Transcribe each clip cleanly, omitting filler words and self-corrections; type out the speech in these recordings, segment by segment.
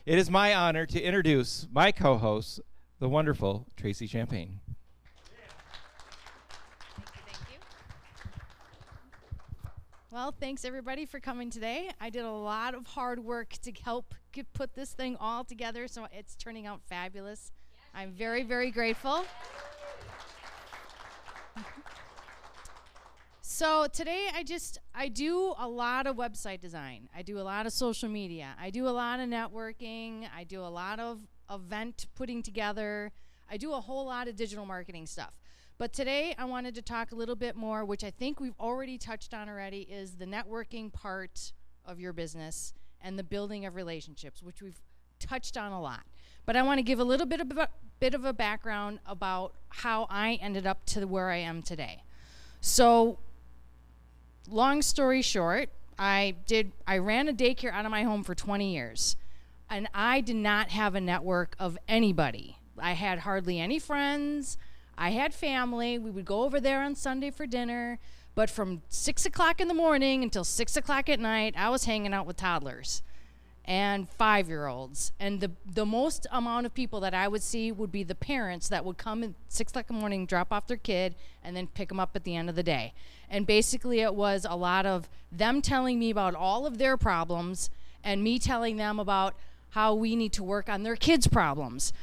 It is my honor to introduce my co-host, the wonderful Tracy Champagne. Thank you. Well, thanks everybody for coming today. I did a lot of hard work to help put this thing all together, so it's turning out fabulous. I'm very, very grateful. So today I do a lot of website design. I do a lot of social media. I do a lot of networking. I do a lot of event putting together. I do a whole lot of digital marketing stuff. But today I wanted to talk a little bit more, which I think we've already touched on already, is the networking part of your business and the building of relationships, which we've touched on a lot. But I want to give a little bit of a background about how I ended up to where I am today. So, long story short, I ran a daycare out of my home for 20 years, and I did not have a network of anybody. I had hardly any friends. I had family. We would go over there on Sunday for dinner, but from 6 o'clock in the morning until 6 o'clock at night, I was hanging out with toddlers and 5-year-olds. And the most amount of people that I would see would be the parents that would come at 6 o'clock in the morning, drop off their kid, and then pick them up at the end of the day. And basically it was a lot of them telling me about all of their problems and me telling them about how we need to work on their kids' problems.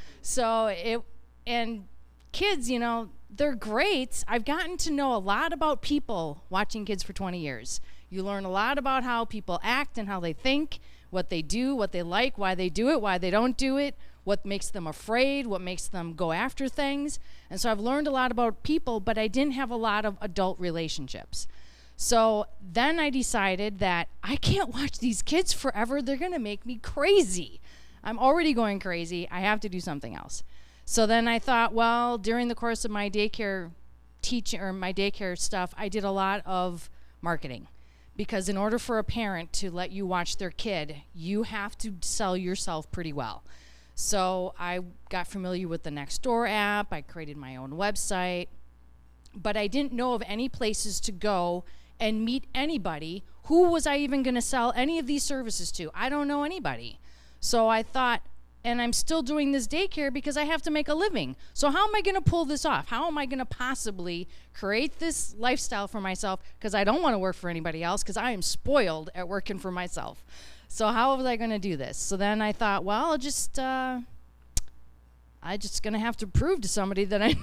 And kids, you know, they're great. I've gotten to know a lot about people watching kids for 20 years. You learn a lot about how people act and how they think, what they do, what they like, why they do it, why they don't do it, what makes them afraid, what makes them go after things. And so I've learned a lot about people, but I didn't have a lot of adult relationships. So then I decided that I can't watch these kids forever. They're going to make me crazy. I'm already going crazy. I have to do something else. So then I thought, well, during the course of my daycare teaching or my daycare stuff, I did a lot of marketing. Because in order for a parent to let you watch their kid, you have to sell yourself pretty well. So I got familiar with the Nextdoor app. I created my own website. But I didn't know of any places to go and meet anybody. Who was I even going to sell any of these services to? I don't know anybody. So I thought, and I'm still doing this daycare because I have to make a living. So how am I going to pull this off? How am I going to possibly create this lifestyle for myself? Because I don't want to work for anybody else because I am spoiled at working for myself. So how was I going to do this? So then I thought, well, I'm just going to have to prove to somebody that I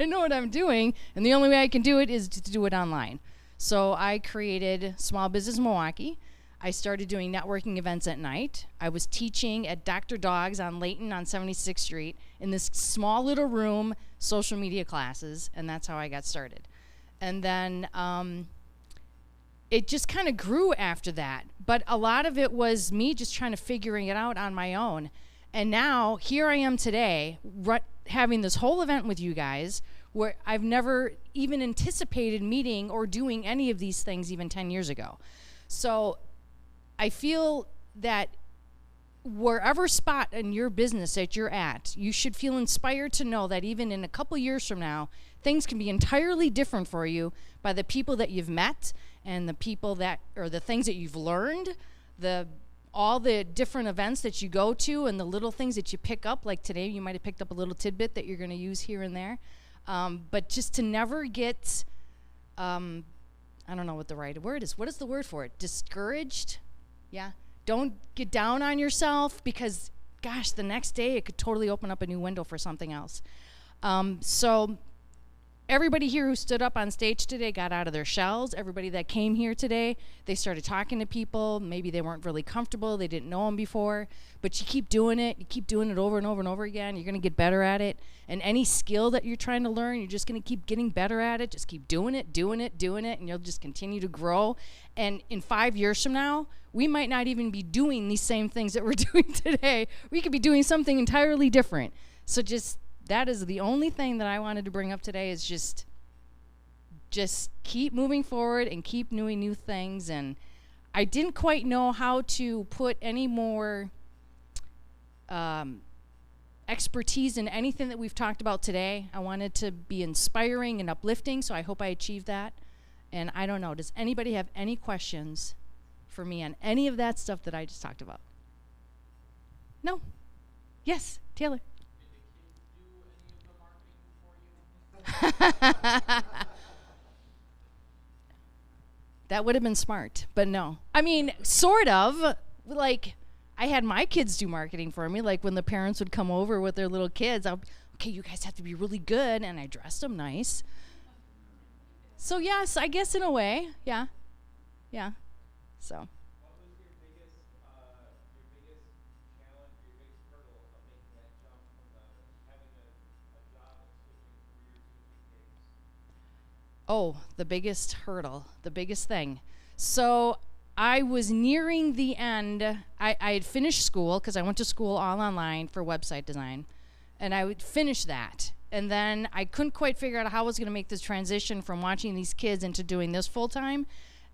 know what I'm doing. And the only way I can do it is to do it online. So I created Small Business Milwaukee. I started doing networking events at night. I was teaching at Dr. Dog's on Layton on 76th Street in this small little room, social media classes, and that's how I got started. And then it just kind of grew after that. But a lot of it was me just trying to figuring it out on my own. And now, here I am today, having this whole event with you guys, where I've never even anticipated meeting or doing any of these things even 10 years ago. So I feel that wherever spot in your business that you're at, you should feel inspired to know that even in a couple years from now, things can be entirely different for you by the people that you've met and the people that, or the things that you've learned, all the different events that you go to and the little things that you pick up. Like today, you might have picked up a little tidbit that you're going to use here and there. But just to never get, I don't know what the right word is. What is the word for it? Discouraged? Yeah. Don't get down on yourself because, gosh, the next day it could totally open up a new window for something else. So everybody here who stood up on stage today got out of their shells. Everybody that came here today, they started talking to people. Maybe they weren't really comfortable. They didn't know them before. But you keep doing it. You keep doing it over and over and over again. You're going to get better at it. And any skill that you're trying to learn, you're just going to keep getting better at it. Just keep doing it, and you'll just continue to grow. And in 5 years from now, we might not even be doing these same things that we're doing today. We could be doing something entirely different. So just that is the only thing that I wanted to bring up today is just keep moving forward and keep doing new things. And I didn't quite know how to put any more expertise in anything that we've talked about today. I wanted to be inspiring and uplifting, so I hope I achieved that. And I don't know, does anybody have any questions for me on any of that stuff that I just talked about? No. Yes, Taylor. Did the kids do any of the marketing for you? That would have been smart, but no. I mean, sort of. Like, I had my kids do marketing for me. Like, when the parents would come over with their little kids, okay, you guys have to be really good, and I dressed them nice. So, yes, I guess in a way, yeah. Yeah, so. What was your biggest challenge, your biggest hurdle of making that jump from having a job and switching careers, switching gigs? Oh, the biggest hurdle, the biggest thing. So I was nearing the end. I had finished school because I went to school all online for website design, and I would finish that. And then I couldn't quite figure out how I was going to make this transition from watching these kids into doing this full time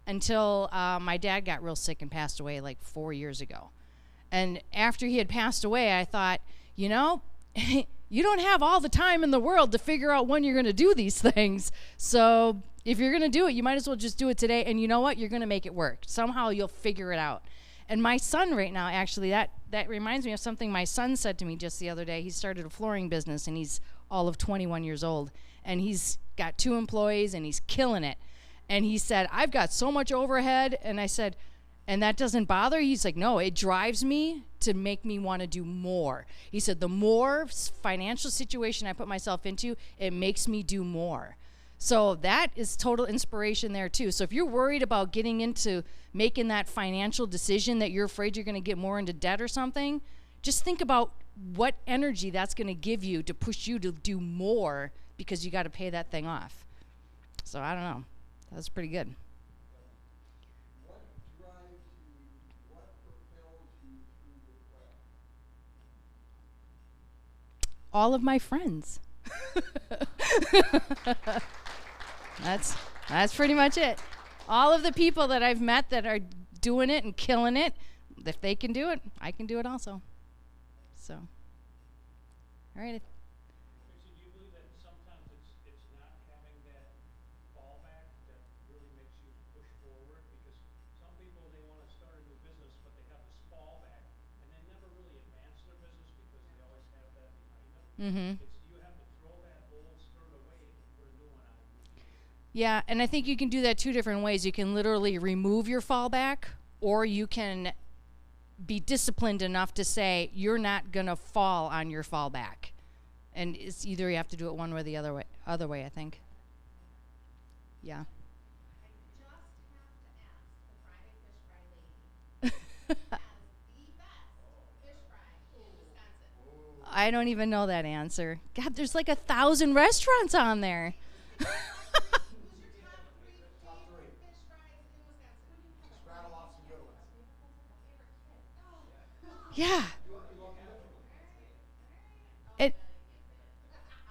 until my dad got real sick and passed away like 4 years ago. And after he had passed away, I thought, you know, you don't have all the time in the world to figure out when you're going to do these things. So if you're going to do it, you might as well just do it today. And you know what? You're going to make it work. Somehow you'll figure it out. And my son right now, actually, that reminds me of something my son said to me just the other day. He started a flooring business, and he's all of 21 years old. And he's got 2 employees, and he's killing it. And he said, I've got so much overhead. And I said, and that doesn't bother you? He's like, no, it drives me to make me want to do more. He said, the more financial situation I put myself into, it makes me do more. So that is total inspiration there too. So if you're worried about getting into making that financial decision that you're afraid you're going to get more into debt or something, just think about what energy that's going to give you to push you to do more because you got to pay that thing off. So I don't know. That's pretty good. What drives you, what propels you through the crowd? All of my friends. That's pretty much it. All of the people that I've met that are doing it and killing it, if they can do it, I can do it also. So, all right. Tracy, do you believe that sometimes it's not having that fallback that really makes you push forward? Because some people, they want to start a new business, but they have this fallback, and they never really advance their business because they always have that behind them. Mm-hmm. You have to throw that old skirt away and put a new one on. Yeah, and I think you can do that 2 different ways. You can literally remove your fallback, or you can be disciplined enough to say you're not going to fall on your fallback. And it's either you have to do it one or the other way, I think. Yeah. I just have to ask the Friday Fish Fry lady has the best fish fry in Wisconsin. I don't even know that answer. God, there's like 1,000 restaurants on there. Who's your top 3 favorite fish fries in Wisconsin? Just rattle off some good ones. Yeah.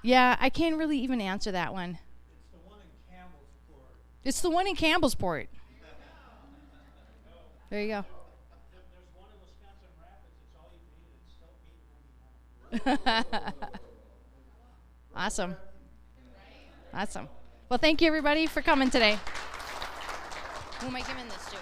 Yeah, I can't really even answer that one. It's the one in Campbellsport. It's the one in Campbellsport. There you go. There's one in Wisconsin Rapids. It's all you can eat. It's still $8.99. Awesome. Awesome. Well, thank you, everybody, for coming today. Who am I giving this to?